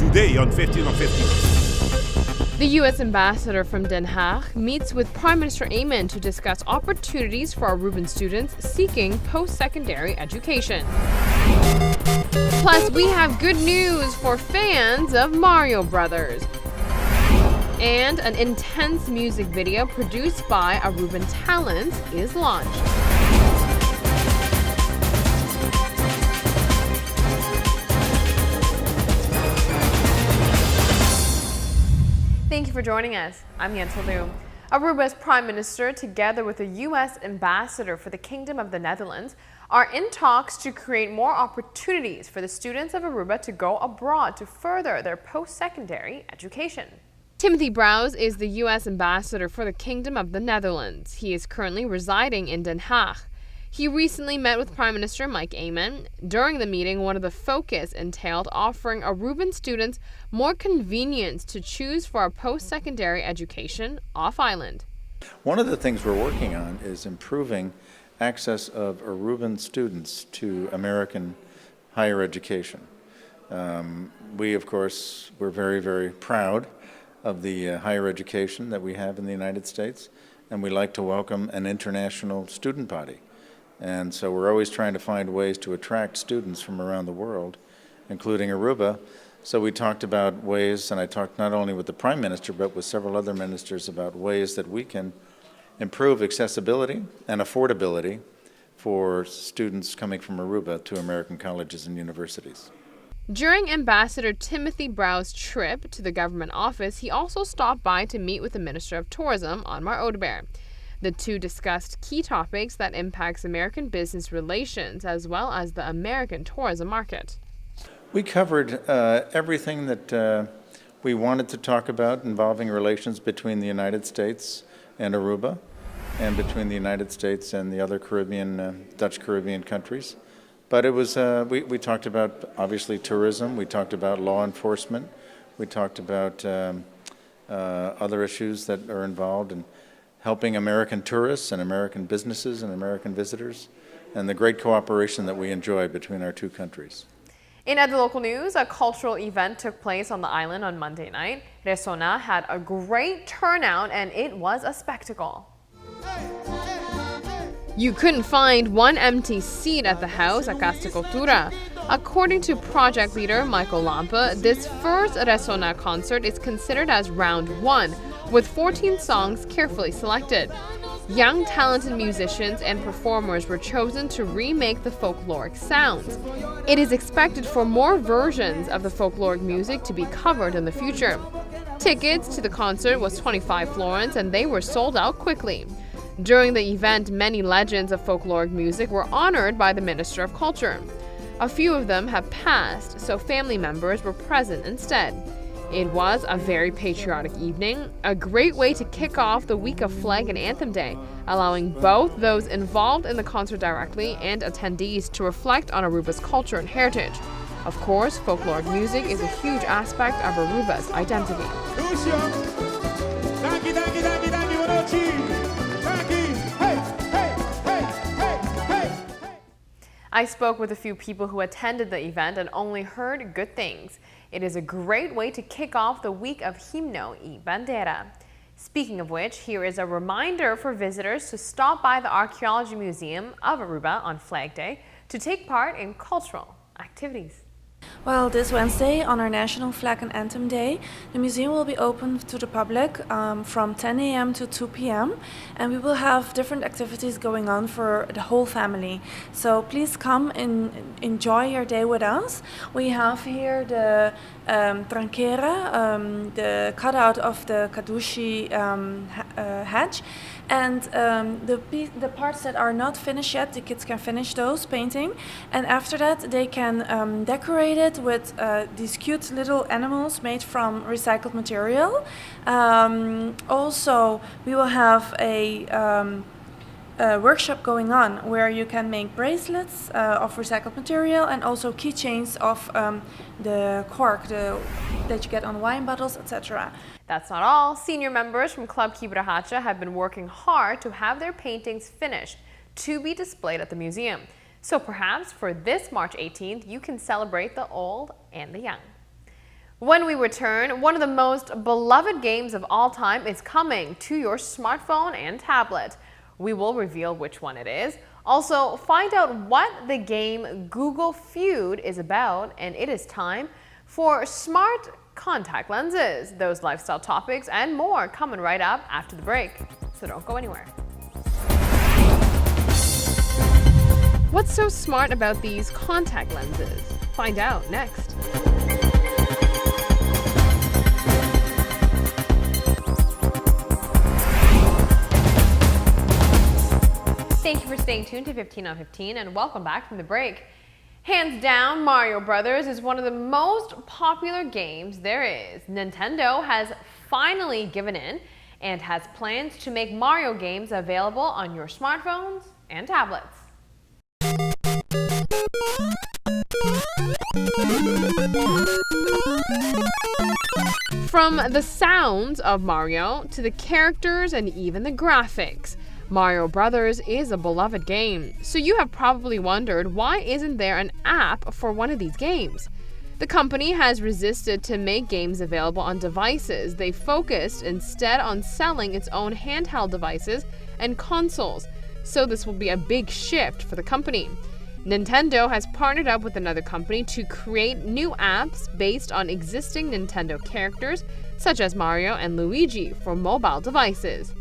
today on 15 on 15. The U.S. ambassador from Den Haag meets with Prime Minister Ayman to discuss opportunities for Aruban students seeking post-secondary education. Plus, we have good news for fans of Mario Brothers. And an intense music video produced by Aruban talents is launched. Thank you for joining us. I'm Yentl Lieuw. Aruba's Prime Minister, together with the U.S. Ambassador for the Kingdom of the Netherlands, are in talks to create more opportunities for the students of Aruba to go abroad to further their post-secondary education. Timothy Brouws is the U.S. Ambassador for the Kingdom of the Netherlands. He is currently residing in Den Haag. He recently met with Prime Minister Mike Ayman. During the meeting, one of the focus entailed offering Aruban students more convenience to choose for a post-secondary education off-island. One of the things we're working on is improving access of Aruban students to American higher education. We, of course, we're very, very proud of the higher education that we have in the United States, and we like to welcome an international student body. And so we're always trying to find ways to attract students from around the world, including Aruba. So we talked about ways, and I talked not only with the Prime Minister, but with several other ministers about ways that we can improve accessibility and affordability for students coming from Aruba to American colleges and universities. During Ambassador Timothy Brouws' trip to the government office, he also stopped by to meet with the Minister of Tourism, Anmar Odeberg. The two discussed key topics that impacts American business relations as well as the American tourism market. We covered everything that we wanted to talk about involving relations between the United States and Aruba and between the United States and the other Caribbean, Dutch Caribbean countries. But it was, we talked about, obviously, tourism. We talked about law enforcement. We talked about other issues that are involved in helping American tourists and American businesses and American visitors, and the great cooperation that we enjoy between our two countries. In other local news, a cultural event took place on the island on Monday night. Resona had a great turnout and it was a spectacle. You couldn't find one empty seat at the house at Casa Cultura. According to project leader Michael Lampe, this first Resona concert is considered as round one, with 14 songs carefully selected. Young, talented musicians and performers were chosen to remake the folkloric sounds. It is expected for more versions of the folkloric music to be covered in the future. Tickets to the concert was 25 florins and they were sold out quickly. During the event, many legends of folkloric music were honored by the Minister of Culture. A few of them have passed, so family members were present instead. It was a very patriotic evening, a great way to kick off the week of Flag and Anthem Day, allowing both those involved in the concert directly and attendees to reflect on Aruba's culture and heritage. Of course, folkloric music is a huge aspect of Aruba's identity. I spoke with a few people who attended the event and only heard good things. It is a great way to kick off the week of Himno y Bandera. Speaking of which, here is a reminder for visitors to stop by the Archaeology Museum of Aruba on Flag Day to take part in cultural activities. Well, this Wednesday, on our National Flag and Anthem Day, the museum will be open to the public from 10 a.m. to 2 p.m. and we will have different activities going on for the whole family. So please come and enjoy your day with us. We have here the tranquera, the cutout of the Kadushi hedge. And the parts that are not finished yet, the kids can finish those painting. And after that, they can decorate it with these cute little animals made from recycled material. Also, we will have a workshop going on where you can make bracelets of recycled material and also keychains of the cork that you get on wine bottles, etc. That's not all. Senior members from Club Kibrahacha have been working hard to have their paintings finished to be displayed at the museum. So perhaps for this March 18th, you can celebrate the old and the young. When we return, one of the most beloved games of all time is coming to your smartphone and tablet. We will reveal which one it is. Also, find out what the game Google Feud is about, and it is time for smart contact lenses. Those lifestyle topics and more coming right up after the break. So don't go anywhere. What's so smart about these contact lenses? Find out next. Thank you for staying tuned to 15 on 15 and welcome back from the break. Hands down, Mario Brothers is one of the most popular games there is. Nintendo has finally given in and has plans to make Mario games available on your smartphones and tablets. From the sounds of Mario to the characters and even the graphics, Mario Brothers is a beloved game. So you have probably wondered, why isn't there an app for one of these games? The company has resisted to make games available on devices. They focused instead on selling its own handheld devices and consoles. So this will be a big shift for the company. Nintendo has partnered up with another company to create new apps based on existing Nintendo characters, such as Mario and Luigi, for mobile devices.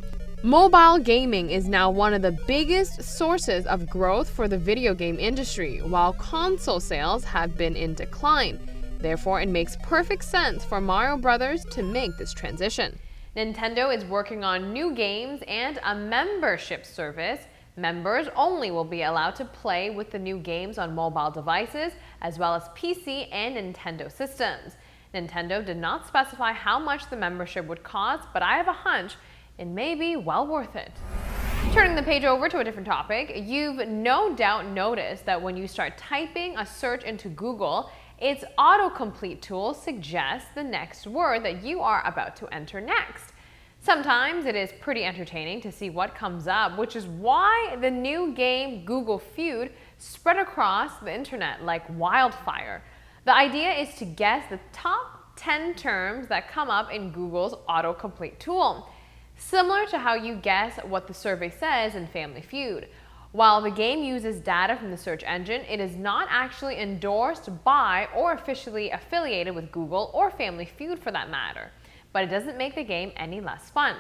Mobile gaming is now one of the biggest sources of growth for the video game industry, while console sales have been in decline. Therefore, it makes perfect sense for Mario Brothers to make this transition. Nintendo is working on new games and a membership service. Members only will be allowed to play with the new games on mobile devices, as well as PC and Nintendo systems. Nintendo did not specify how much the membership would cost, but I have a hunch it may be well worth it. Turning the page over to a different topic, you've no doubt noticed that when you start typing a search into Google, its autocomplete tool suggests the next word that you are about to enter next. Sometimes it is pretty entertaining to see what comes up, which is why the new game Google Feud spread across the internet like wildfire. The idea is to guess the top 10 terms that come up in Google's autocomplete tool, similar to how you guess what the survey says in Family Feud. While the game uses data from the search engine, it is not actually endorsed by or officially affiliated with Google or Family Feud for that matter. But it doesn't make the game any less fun.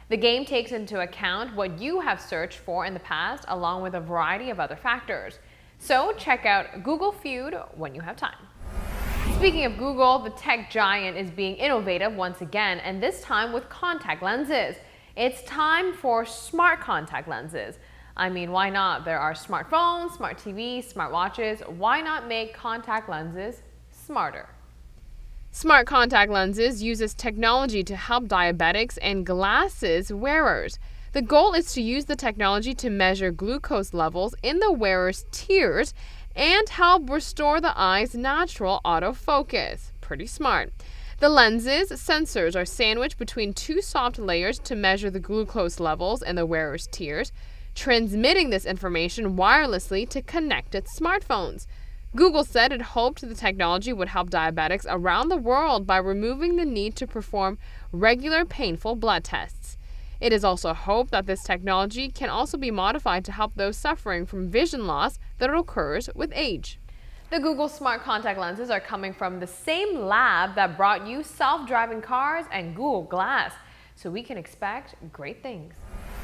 The game takes into account what you have searched for in the past, along with a variety of other factors. So check out Google Feud when you have time. Speaking of Google, the tech giant is being innovative once again, and this time with contact lenses. It's time for smart contact lenses. I mean, why not? There are smartphones, smart TVs, smartwatches. Why not make contact lenses smarter? Smart contact lenses uses technology to help diabetics and glasses wearers. The goal is to use the technology to measure glucose levels in the wearer's tears and help restore the eye's natural autofocus. Pretty smart. The lens's sensors are sandwiched between two soft layers to measure the glucose levels in the wearer's tears, transmitting this information wirelessly to connected smartphones. Google said it hoped the technology would help diabetics around the world by removing the need to perform regular painful blood tests. It is also hoped that this technology can also be modified to help those suffering from vision loss that occurs with age. The Google Smart Contact Lenses are coming from the same lab that brought you self-driving cars and Google Glass, so we can expect great things.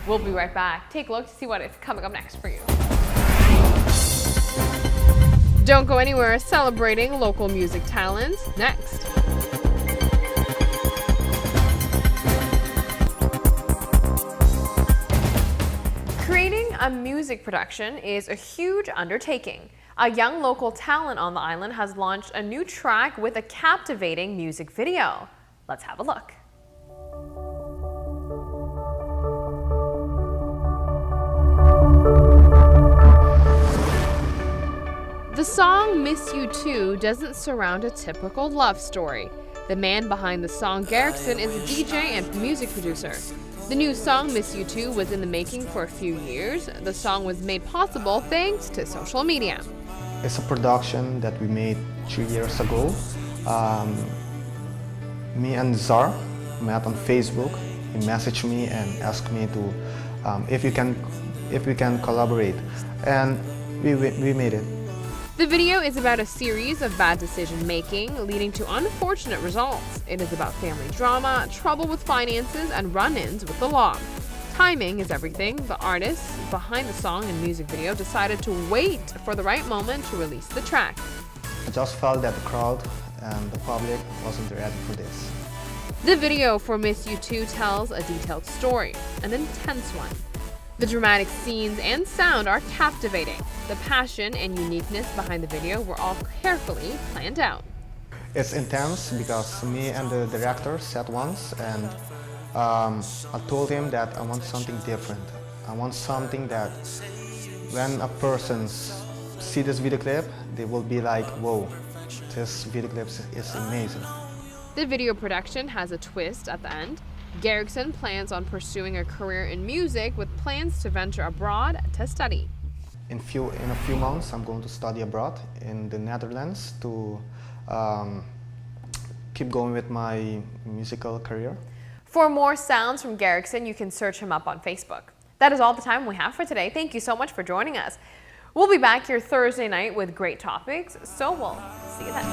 We'll be right back. Take a look to see what is coming up next for you. Don't go anywhere, celebrating local music talents next. Creating a music production is a huge undertaking. A young local talent on the island has launched a new track with a captivating music video. Let's have a look. The song Miss You Too doesn't surround a typical love story. The man behind the song, Garrickson, is a DJ and music producer. The new song, Miss You Too, was in the making for a few years. The song was made possible thanks to social media. It's a production that we made 3 years ago. Me and Zar met on Facebook. He messaged me and asked me to if we can collaborate, and we made it. The video is about a series of bad decision-making leading to unfortunate results. It is about family drama, trouble with finances, and run-ins with the law. Timing is everything. The artists behind the song and music video decided to wait for the right moment to release the track. I just felt that the crowd and the public wasn't ready for this. The video for Miss You 2 tells a detailed story, an intense one. The dramatic scenes and sound are captivating. The passion and uniqueness behind the video were all carefully planned out. It's intense because me and the director sat once, and I told him that I want something different. I want something that when a person see this video clip, they will be like, whoa, this video clip is amazing. The video production has a twist at the end. Garrickson plans on pursuing a career in music with plans to venture abroad to study. In a few months, I'm going to study abroad in the Netherlands to keep going with my musical career. For more sounds from Garrickson, you can search him up on Facebook. That is all the time we have for today. Thank you so much for joining us. We'll be back here Thursday night with great topics, so we'll see you then.